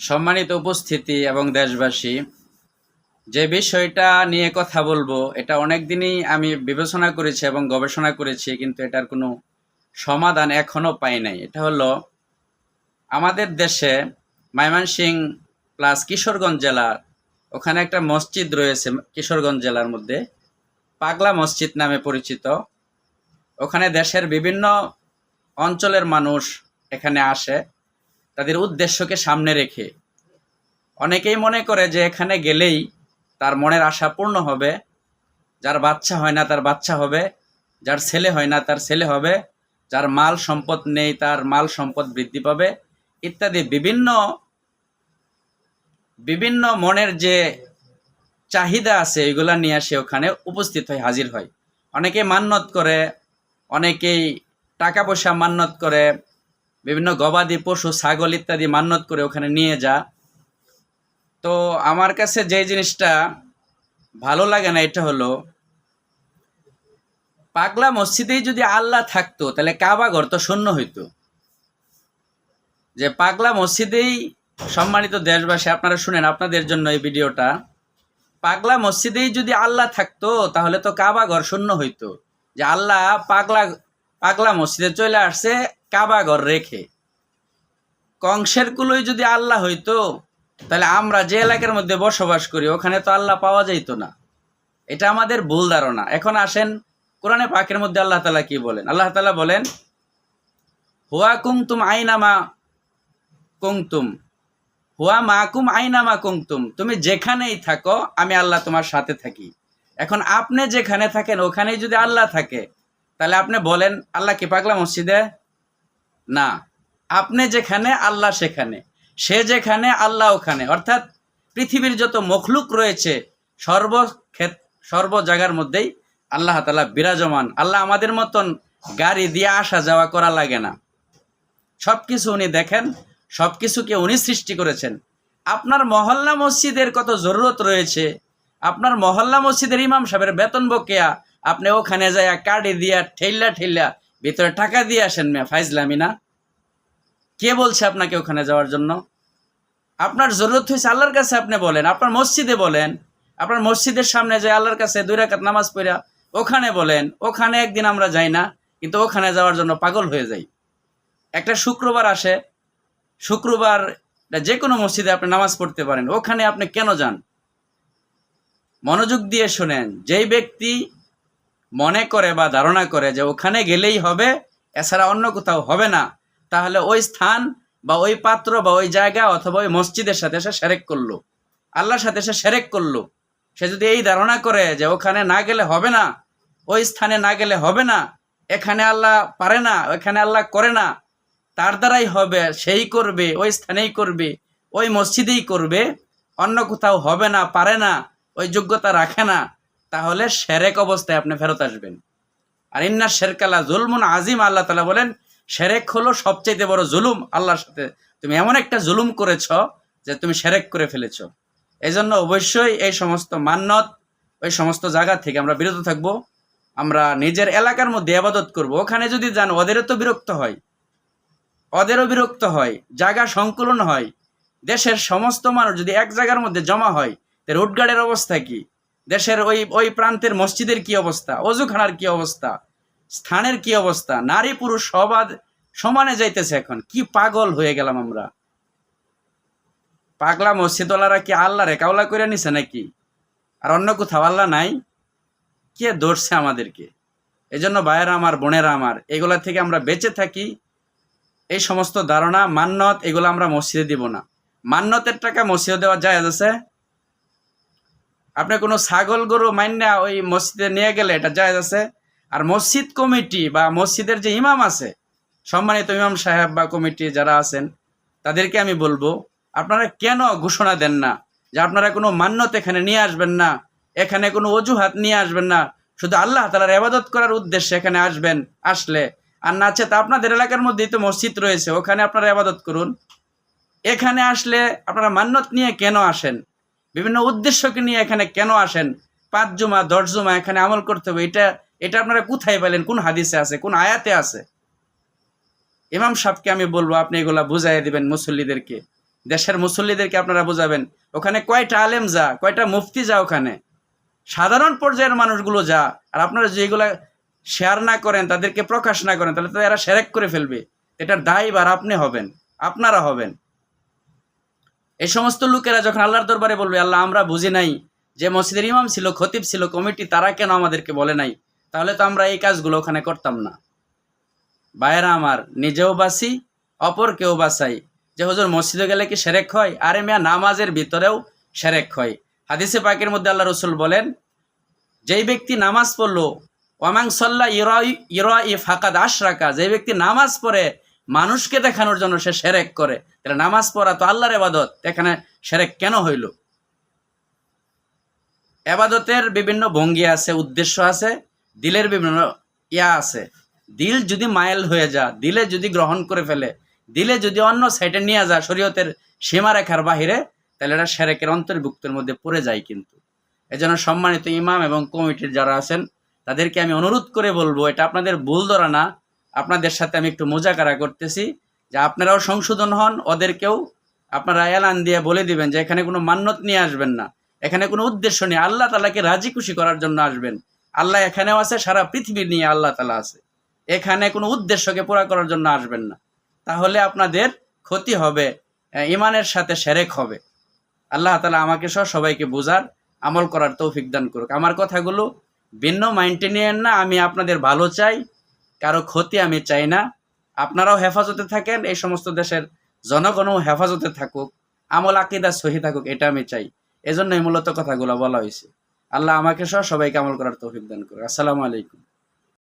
সম্মানিত উপস্থিতি এবং দেশবাসী, যে বিষয়টা নিয়ে কথা বলবো এটা অনেক দিনই আমি বিবেচনা করেছি এবং গবেষণা করেছি, কিন্তু এটার কোনো সমাধান এখনো পাই নাই। এটা হলো আমাদের দেশে ময়মনসিংহ প্লাস কিশোরগঞ্জ জেলার ওখানে একটা মসজিদ রয়েছে, কিশোরগঞ্জ জেলার মধ্যে পাগলা মসজিদ নামে পরিচিত। ওখানে দেশের বিভিন্ন অঞ্চলের মানুষ এখানে আসে তাদের উদ্দেশ্যকে সামনে রেখে। অনেকেই মনে করে যে এখানে গেলেই তার মনের আশা পূর্ণ হবে, যার বাচ্চা হয় না তার বাচ্চা হবে, যার ছেলে হয় না তার ছেলে হবে, যার মাল সম্পদ নেই তার মাল সম্পদ বৃদ্ধি পাবে, ইত্যাদি বিভিন্ন বিভিন্ন মনের যে চাহিদা আছে এগুলা নিয়ে সে ওখানে উপস্থিত হয়, হাজির হয়। অনেকে মান্যত করে, অনেকেই টাকা পয়সা মান্যত করে, বিভিন্ন গবাদি পশু ছাগল ইত্যাদি মান্যত করে ওখানে নিয়ে যা। তো আমার কাছে যে জিনিসটা ভালো লাগে না এটা হলো, পাগলা মসজিদেই যদি আল্লাহ থাকতো তাহলে কাবা ঘর তো শূন্য হইতো। যে পাগলা মসজিদেই, সম্মানিত দেশবাসী আপনারা শুনেন, আপনাদের জন্য এই ভিডিওটা, পাগলা মসজিদেই যদি আল্লাহ থাকতো তাহলে তো কাবা ঘর শূন্য হইতো। যে আল্লাহ পাগলা পাগলা মসজিদে চলে আসছে কাবা ঘর রেখে। কংসের কুলোই যদি আল্লাহ হইতো তাহলে আমরা যে এলাকার মধ্যে বসবাস করি ওখানে তো আল্লাহ পাওয়া যাইত না। এটা আমাদের ভুল ধারণা। এখন আসেন কোরআনে পাকের মধ্যে আল্লাহ তাআলা কি বলেন। আল্লাহ তাআলা বলেন, হুয়া কুমতুম আইনামা কুমতুম, হুয়া মাকুম আইনামা কুমতুম, তুমি যেখানেই থাকো আমি আল্লাহ তোমার সাথে থাকি। এখন আপনি যেখানে থাকেন ওখানেই যদি আল্লাহ থাকে তাহলে আপনি বলেন আল্লাহ কি পাগলা মসজিদে? না, আপনি যেখানে আল্লাহ সেখানে, সে যেখানে আল্লাহ ওখানে। অর্থাৎ পৃথিবীর যত মখলুক রয়েছে সর্ব জায়গার মধ্যেই আল্লাহ তাআলা বিরাজমান। আল্লাহ আমাদের মতন গাড়ি দিয়ে আসা যাওয়া করা লাগে না, সব কিছু উনি দেখেন, সব কিছুকে উনি সৃষ্টি করেছেন। আপনার মহল্লা মসজিদের কত জরুরত রয়েছে, আপনার মহল্লা মসজিদের ইমাম সাহেবের বেতন বকেয়া, আপনি ওখানে যায় কার্ডে দিয়া ঠেল্লা ঠেল্লা ভিতরে টাকা দিয়ে আসেন। মেয়া ফাইজলামি না? কে বলছে আপনাকে ওখানে যাওয়ার জন্য? আপনার জরুরত হয়েছে আল্লাহর কাছে, আপনি বলেন, আপনার মসজিদে বলেন, আপনার মসজিদের সামনে যায় আল্লাহর কাছে 2 রাকাত নামাজ পড়া ওখানে বলেন। ওখানে একদিন আমরা যাই না, কিন্তু ওখানে যাওয়ার জন্য পাগল হয়ে যাই। একটা শুক্রবার আসে, শুক্রবার যে কোনো মসজিদে আপনি নামাজ পড়তে পারেন, ওখানে আপনি কেন যান? মনোযোগ দিয়ে শোনেন, যেই ব্যক্তি মনে করে বা ধারণা করে যে ওখানে গেলেই হবে, এছাড়া অন্য কোথাও হবে না, তাহলে ওই স্থান বা ওই পাত্র বা ওই জায়গা অথবা ওই মসজিদের সাথে সে শিরক করলো, আল্লাহর সাথে সে শিরক করলো। সে যদি এই ধারণা করে যে ওখানে না গেলে হবে না, ওই স্থানে না গেলে হবে না, এখানে আল্লাহ পারে না, ওখানে আল্লাহ করে না, তার দ্বারাই হবে, সেই করবে, ওই স্থানেই করবে, ওই মসজিদেই করবে, অন্য কোথাও হবে না, পারে না, ওই যোগ্যতা রাখে না, তাহলে শিরক অবস্থায় আপনি ফেরত আসবেন। আর ইন্না শিরকালা জুলমুন আজিম, আল্লাহ তাআলা বলেন শিরক হলো সবচেয়ে বড় জুলুম। আল্লাহর সাথে তুমি এমন একটা জুলুম করেছ যে তুমি শিরক করে ফেলেছো। এই জন্য অবশ্যই এই সমস্ত মান্যত, ওই সমস্ত জায়গা থেকে আমরা বিরত থাকব। আমরা নিজের এলাকার মধ্যে ইবাদত করব। ওখানে যদি যান ওদেরও তো বিরক্ত হয়, ওদেরও বিরক্ত হয়, জায়গা সংকুলন হয়। দেশের সমস্ত মানুষ যদি এক জায়গার মধ্যে জমা হয়, রোডগার্ডের অবস্থা কি? দেশের ওই ওই প্রান্তের মসজিদের কি অবস্থা, অজুখানার কি অবস্থা, স্থানের কি অবস্থা? নারী পুরুষ সবাদ সমানে যাইতেছে। এখন কি পাগল হয়ে গেলাম আমরা! পাগলা মসজিদওয়ালারা কি আল্লাহ রে কাওলা করে নিছে নাকি? আর অন্য কোথাও আল্লাহ নাই? কে ধরছে আমাদেরকে? এই জন্য ভাইয়েরা আমার, বোনেরা আমার, এগুলা থেকে আমরা বেঁচে থাকি। এই সমস্ত ধারণা, মান্যত, এগুলো আমরা মসজিদে দিব না। মান্যতের টাকা মসজিদে দেওয়া জায়েজ আছে? আপনি কোনো ছাগল গরু মাইন্যা ওই মসজিদে নিয়ে গেলে এটা জায়েজ আছে? আর মসজিদ কমিটি বা মসজিদের যে ইমাম আছে, সম্মানিত ইমাম সাহেব বা কমিটি যারা আছেন, তাদেরকে আমি বলবো, আপনারা কেন ঘোষণা দেন না যে আপনারা কোনো মান্যত এখানে নিয়ে আসবেন না, এখানে কোনো অজুহাত নিয়ে আসবেন না, শুধু আল্লাহ তাআলার ইবাদত করার উদ্দেশ্যে এখানে আসবেন। আসলে আর নাচে তা আপনাদের এলাকার মধ্যেই তো মসজিদ রয়েছে, ওখানে আপনারা ইবাদত করুন। এখানে আসলে আপনারা মান্যত নিয়ে কেন আসেন? বিভিন্ন উদ্দেশ্যকে নিয়ে এখানে কেন আসেন? 5 জুমা 10 জুমা এখানে আমল করতে হবে, এটা এটা আপনারা কোথায় পেলেন? কোন হাদিসে আছে, কোন আয়াতে আছে? ইমাম সাহেবকে আমি বলবো আপনি এগুলা বুঝাইয়া দিবেন মুসল্লিদেরকে। দেশের মুসল্লিদেরকে আপনারা বোঝাবেন। ওখানে কয়টা আলেম যা, কয়টা মুফতি যা, ওখানে সাধারণ পর্যায়ের মানুষগুলো যা। আর আপনারা যেগুলা শেয়ার না করেন, তাদেরকে প্রকাশ না করেন, তাহলে তো এরা সেরেক করে ফেলবে। এটার দায়ভার আপনি হবেন, আপনারা হবেন। এই সমস্ত লোকেরা যখন আল্লাহর দরবারে বলবে, আল্লাহ আমরা বুঝি নাই যে মসজিদের ইমাম ছিল, খতিব ছিল, কমিটি, তারা কেন আমাদেরকে বলে নাই, তাহলে তো আমরা এই কাজগুলো ওখানে করতাম না। ভাইয়েরা আমার, নিজেও বাঁচি, অপরকেও বাঁচাই। যে হুজুর মসজিদে গেলে কি সেরেক হয়? আরে মিয়া, নামাজের ভিতরেও সেরেক হয়। হাদিসে পাকের মধ্যে আল্লাহ রসুল বলেন, যেই ব্যক্তি নামাজ পড়লো, ওয়ামাং সাল্লা ইরাই ফাকাদ আশরাকা, যে ব্যক্তি নামাজ পড়ে মানুষকে দেখানোর জন্য সে সেরেক করে। তাহলে নামাজ পড়া তো আল্লাহর ইবাদত, এখানে সেরেক কেন হইল? ইবাদতের বিভিন্ন ভঙ্গি আছে, উদ্দেশ্য আছে, দিলের বিভিন্ন আছে। দিল যদি মাইল হয়ে যায়, দিলে যদি গ্রহণ করে ফেলে, দিলে যদি অন্য সাইডে নিয়ে যায় শরীয়তের সীমারেখার বাহিরে, তাহলে এটা সেরেকের অন্তর্ভুক্তের মধ্যে পড়ে যায়। কিন্তু এজন্য সম্মানিত ইমাম এবং কমিটির যারা আছেন, তাদেরকে আমি অনুরোধ করে বলবো, এটা আপনাদের ভুল ধরা না, আপনাদের সাথে আমি একটু মোজাকারা করতেছি, যে আপনারাও সংশোধন হন। ওদেরকেও আপনারা এলান দিয়ে বলে দিবেন যে এখানে কোনো মান্যত নিয়ে আসবেন না, এখানে কোনো উদ্দেশ্য নেই, আল্লাহ তাআলাকে রাজি খুশি করার জন্য আসবেন। আল্লাহ এখানেও আছে, সারা পৃথিবী নিয়ে আল্লাহ তাআলা আছে, এখানে কোনো উদ্দেশ্যকে পুরা করার জন্য আসবেন না। তাহলে আপনাদের ক্ষতি হবে, ইমানের সাথে সেরেক হবে। আল্লাহ তাআলা আমাকে সহ সবাইকে বোঝার, আমল করার তৌফিক দান করুক। আমার কথাগুলো ভিন্ন মাইন্ডে নিয়েন না, আমি আপনাদের ভালো চাই, কারো ক্ষতি আমি চাই না। আপনারাও হেফাজতে থাকেন, এই সমস্ত দেশের জনগণও হেফাজতে থাকুক, আমল আকীদা সহি থাকুক, এটা আমি চাই। এজন্যই মূলত কথাগুলো বলা হয়েছে। আল্লাহ আমাকে সহ সবাইকে আমল করার তৌফিক দান করুক। আসসালামু আলাইকুম।